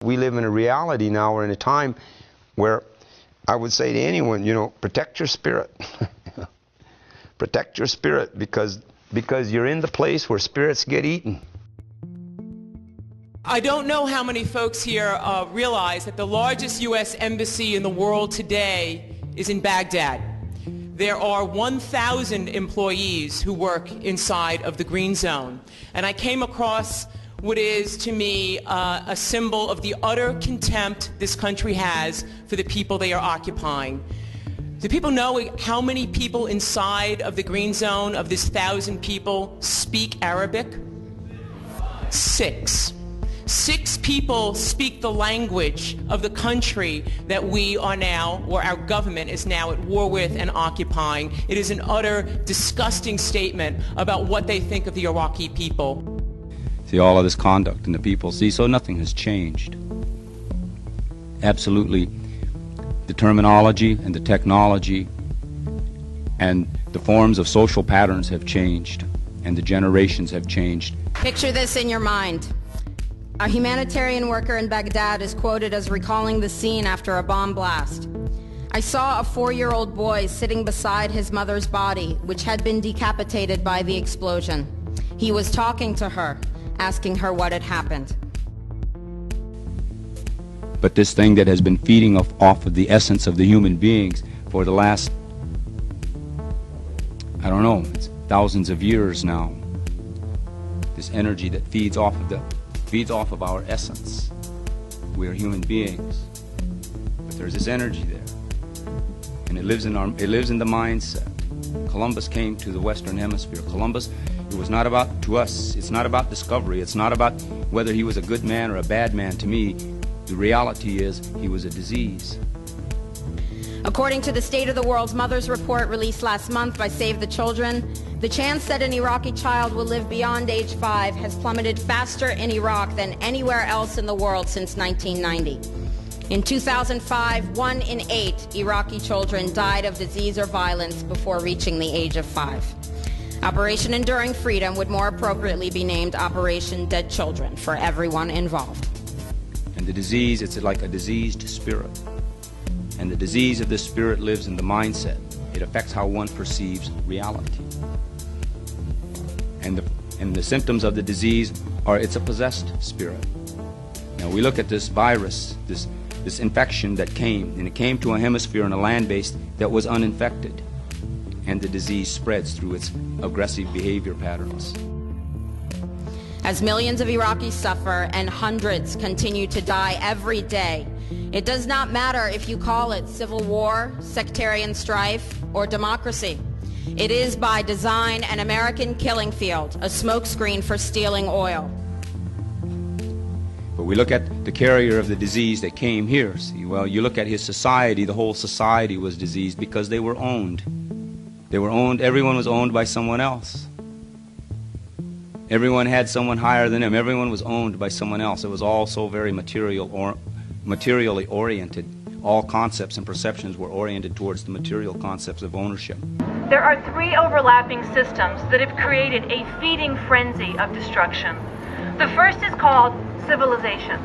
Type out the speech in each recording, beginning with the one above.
We live in a reality now, or in a time where I would say to anyone, you know, protect your spirit. Protect your spirit, because you're in the place where spirits get eaten. I don't know how many folks here realize that the largest U.S. embassy in the world today is in Baghdad. There are 1,000 employees who work inside of the Green Zone. And I came across what is, to me, a symbol of the utter contempt this country has for the people they are occupying. Do people know how many people inside of the Green Zone, of this 1,000 people, speak Arabic? 6. 6 people speak the language of the country that we are now, or our government is now at war with and occupying. It is an utter, disgusting statement about what they think of the Iraqi people. See all of this conduct in the people. See, so nothing has changed. Absolutely. The terminology and the technology and the forms of social patterns have changed, and the generations have changed. Picture this in your mind. A humanitarian worker in Baghdad is quoted as recalling the scene after a bomb blast. I saw a 4-year-old boy sitting beside his mother's body, which had been decapitated by the explosion. He was talking to her, asking her what had happened. But this thing that has been feeding off of the essence of the human beings for the last, I don't know, it's thousands of years now. This energy that feeds off of our essence. We are human beings, but there's this energy there, and it lives in the mindset. Columbus came to the Western Hemisphere. Columbus, it was not about, to us, it's not about discovery. It's not about whether he was a good man or a bad man. To me, the reality is he was a disease. According to the State of the World's Mothers Report released last month by Save the Children, the chance that an Iraqi child will live beyond age 5 has plummeted faster in Iraq than anywhere else in the world since 1990. In 2005, 1 in 8 Iraqi children died of disease or violence before reaching the age of 5. Operation Enduring Freedom would more appropriately be named Operation Dead Children for everyone involved. And the disease, it's like a diseased spirit. And the disease of the spirit lives in the mindset. It affects how one perceives reality. And the symptoms of the disease are, it's a possessed spirit. Now we look at this virus, this infection that came, and it came to a hemisphere and a land base that was uninfected. And the disease spreads through its aggressive behavior patterns. As millions of Iraqis suffer and hundreds continue to die every day, it does not matter if you call it civil war, sectarian strife, or democracy. It is by design an American killing field, a smokescreen for stealing oil. But we look at the carrier of the disease that came here. See, well, you look at his society, the whole society was diseased because they were owned. They were owned, everyone was owned by someone else. Everyone had someone higher than them. Everyone was owned by someone else. It was all so very materially oriented. All concepts and perceptions were oriented towards the material concepts of ownership. There are 3 overlapping systems that have created a feeding frenzy of destruction. The first is called civilization.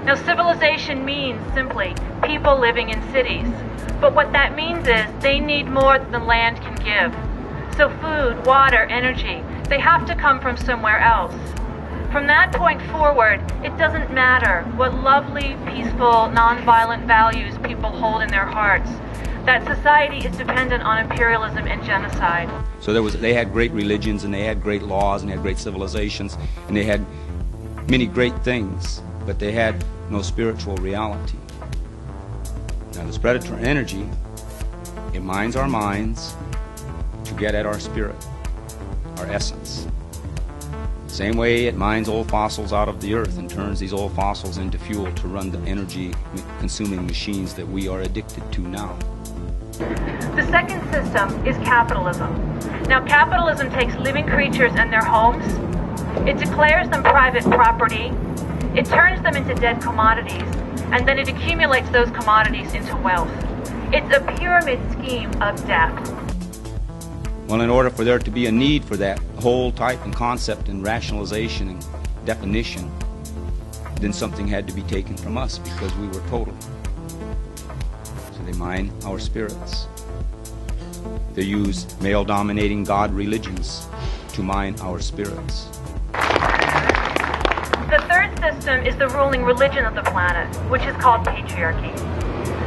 Now, civilization means simply people living in cities. But what that means is they need more than the land can give. So food, water, energy, they have to come from somewhere else. From that point forward, it doesn't matter what lovely, peaceful, nonviolent values people hold in their hearts. That society is dependent on imperialism and genocide. So they had great religions, and they had great laws, and they had great civilizations, and they had many great things, but they had no spiritual reality. Now this predator energy, it mines our minds to get at our spirit, our essence. Same way it mines old fossils out of the earth and turns these old fossils into fuel to run the energy-consuming machines that we are addicted to now. The second system is capitalism. Now, capitalism takes living creatures and their homes, it declares them private property, it turns them into dead commodities, and then it accumulates those commodities into wealth. It's a pyramid scheme of death. Well, in order for there to be a need for that whole type and concept and rationalization and definition, then something had to be taken from us because we were total. So they mine our spirits. They use male-dominating God religions to mine our spirits. The third system is the ruling religion of the planet, which is called patriarchy.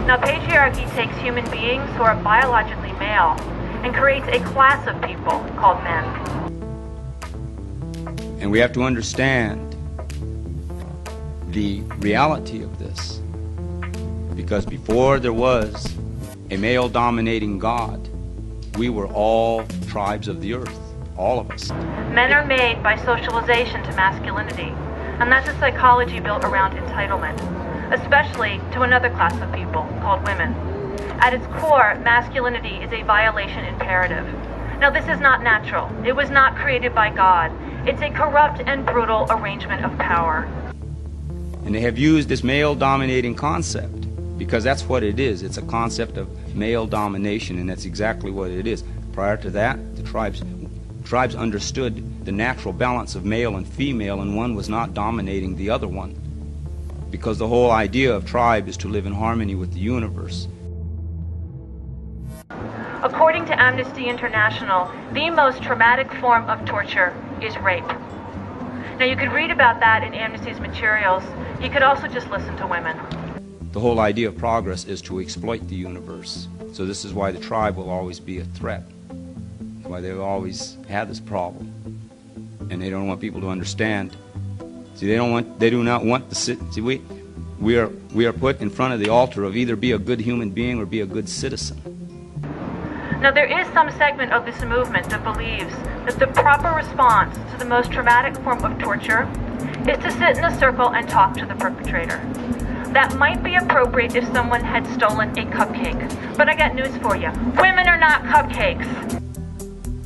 Now, patriarchy takes human beings who are biologically male and creates a class of people called men. And we have to understand the reality of this, because before there was a male-dominating God, we were all tribes of the earth, all of us. Men are made by socialization to masculinity, and that's a psychology built around entitlement, especially to another class of people called women. At its core, masculinity is a violation imperative. Now, this is not natural. It was not created by God. It's a corrupt and brutal arrangement of power. And they have used this male-dominating concept because that's what it is. It's a concept of male domination, and that's exactly what it is. Prior to that, the tribes understood the natural balance of male and female, and one was not dominating the other one, because the whole idea of tribe is to live in harmony with the universe. According to Amnesty International, the most traumatic form of torture is rape. Now, you could read about that in Amnesty's materials. You could also just listen to women. The whole idea of progress is to exploit the universe. So this is why the tribe will always be a threat. That's why they've always had this problem. And they don't want people to understand. See, they do not want the see, we are put in front of the altar of either be a good human being or be a good citizen. Now, there is some segment of this movement that believes that the proper response to the most traumatic form of torture is to sit in a circle and talk to the perpetrator. That might be appropriate if someone had stolen a cupcake. But I got news for you. Women are not cupcakes.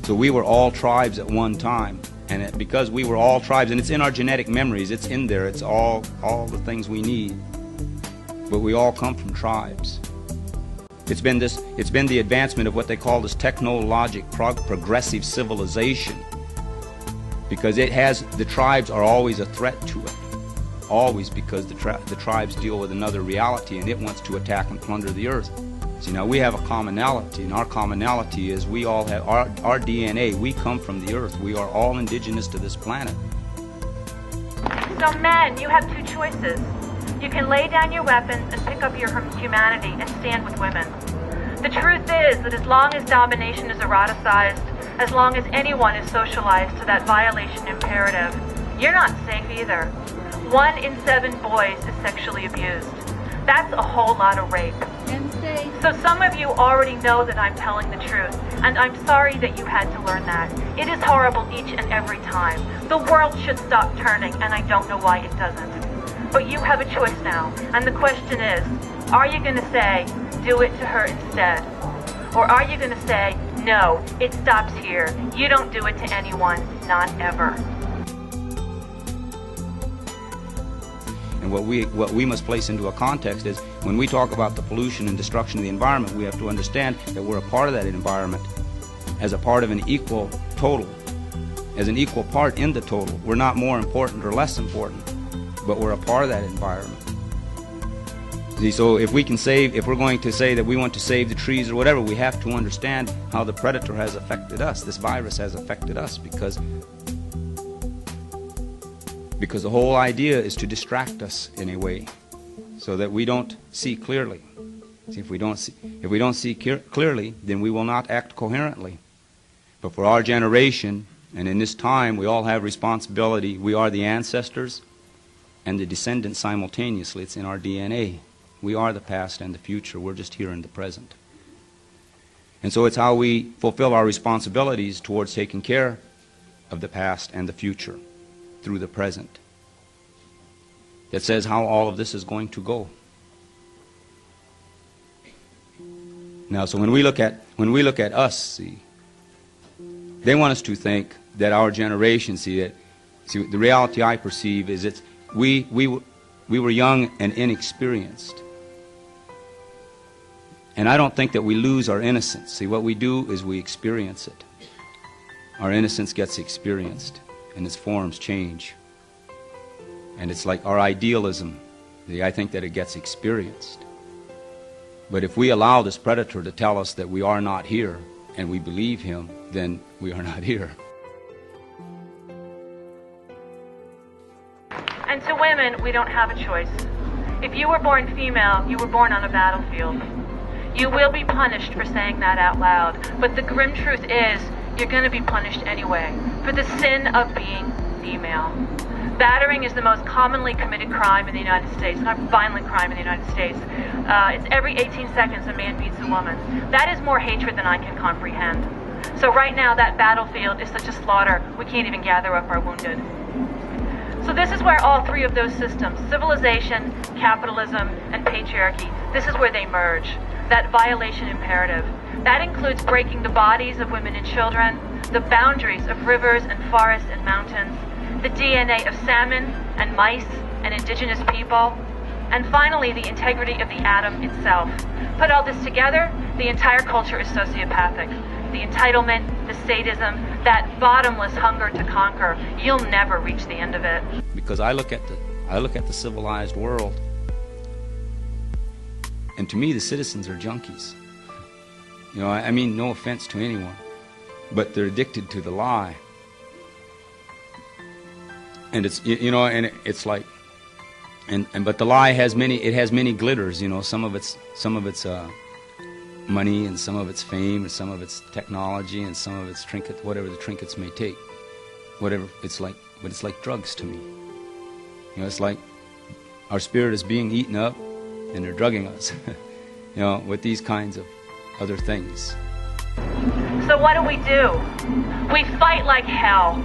So we were all tribes at one time. And because we were all tribes, and it's in our genetic memories, it's in there, it's all the things we need. But we all come from tribes. It's been the advancement of what they call this technologic progressive civilization, because the tribes are always a threat to it, always, because the tribes deal with another reality, and it wants to attack and plunder the earth. See, now we have a commonality, and our commonality is we all have our DNA. We come from the earth. We are all indigenous to this planet. So men, you have two choices. You can lay down your weapons and pick up your humanity and stand with women. The truth is that as long as domination is eroticized, as long as anyone is socialized to that violation imperative, you're not safe either. 1 in 7 boys is sexually abused. That's a whole lot of rape. So some of you already know that I'm telling the truth, and I'm sorry that you had to learn that. It is horrible each and every time. The world should stop turning, and I don't know why it doesn't. But you have a choice now, and the question is, are you going to say, do it to her instead? Or are you going to say, no, it stops here. You don't do it to anyone, not ever. And what we must place into a context is, when we talk about the pollution and destruction of the environment, we have to understand that we're a part of that environment as a part of an equal total, as an equal part in the total. We're not more important or less important, but we're a part of that environment. See, so if we're going to say that we want to save the trees or whatever, we have to understand how the predator has affected us. This virus has affected us because the whole idea is to distract us in a way so that we don't see clearly. See, if we don't see clearly, then we will not act coherently. But for our generation, and in this time, we all have responsibility. We are the ancestors and the descendants simultaneously. It's in our DNA. We are the past and the future. We're just here in the present. And so it's how we fulfill our responsibilities towards taking care of the past and the future through the present that says how all of this is going to go. Now, so when we look at us, see, they want us to think that our generation, the reality I perceive is we were young and inexperienced. And I don't think that we lose our innocence. See, what we do is we experience it. Our innocence gets experienced, and its forms change. And it's like our idealism. I think that it gets experienced. But if we allow this predator to tell us that we are not here, and we believe him, then we are not here. And to women, we don't have a choice. If you were born female, you were born on a battlefield. You will be punished for saying that out loud. But the grim truth is, you're going to be punished anyway for the sin of being female. Battering is the most commonly committed crime in the United States, not violent crime in the United States. It's every 18 seconds a man beats a woman. That is more hatred than I can comprehend. So right now, that battlefield is such a slaughter, we can't even gather up our wounded. So this is where all three of those systems, civilization, capitalism, and patriarchy, this is where they merge. That violation imperative. That includes breaking the bodies of women and children, the boundaries of rivers and forests and mountains, the DNA of salmon and mice and indigenous people, and finally the integrity of the atom itself. Put all this together, the entire culture is sociopathic. The entitlement, the sadism, that bottomless hunger to conquer, you'll never reach the end of it. Because I look at the civilized world, and to me the citizens are junkies. You know, I mean, no offense to anyone, but they're addicted to the lie. And it's, you know, and it's like, but the lie has many glitters. You know, some of it's money, and some of it's fame, and some of it's technology, and some of it's trinkets, whatever the trinkets may take. Whatever it's like, but it's like drugs to me. You know, it's like our spirit is being eaten up, and they're drugging us. You know, with these kinds of other things. So what do? We fight like hell.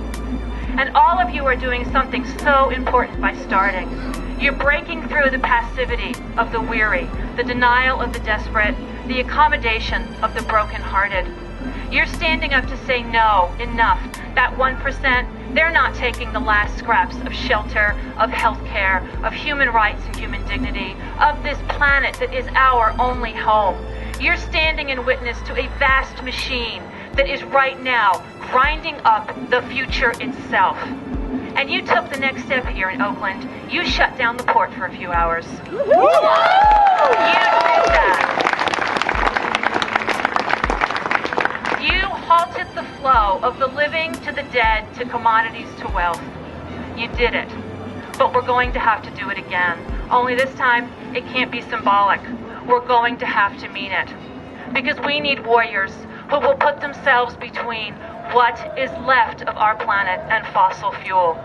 And all of you are doing something so important by starting. You're breaking through the passivity of the weary, the denial of the desperate, the accommodation of the brokenhearted. You're standing up to say no, enough. That 1%, they're not taking the last scraps of shelter, of health care, of human rights and human dignity, of this planet that is our only home. You're standing in witness to a vast machine that is right now grinding up the future itself. And you took the next step here in Oakland. You shut down the port for a few hours. You did that. You halted the flow of the living to the dead to commodities to wealth. You did it. But we're going to have to do it again. Only this time, it can't be symbolic. We're going to have to mean it. Because we need warriors who will put themselves between what is left of our planet and fossil fuel.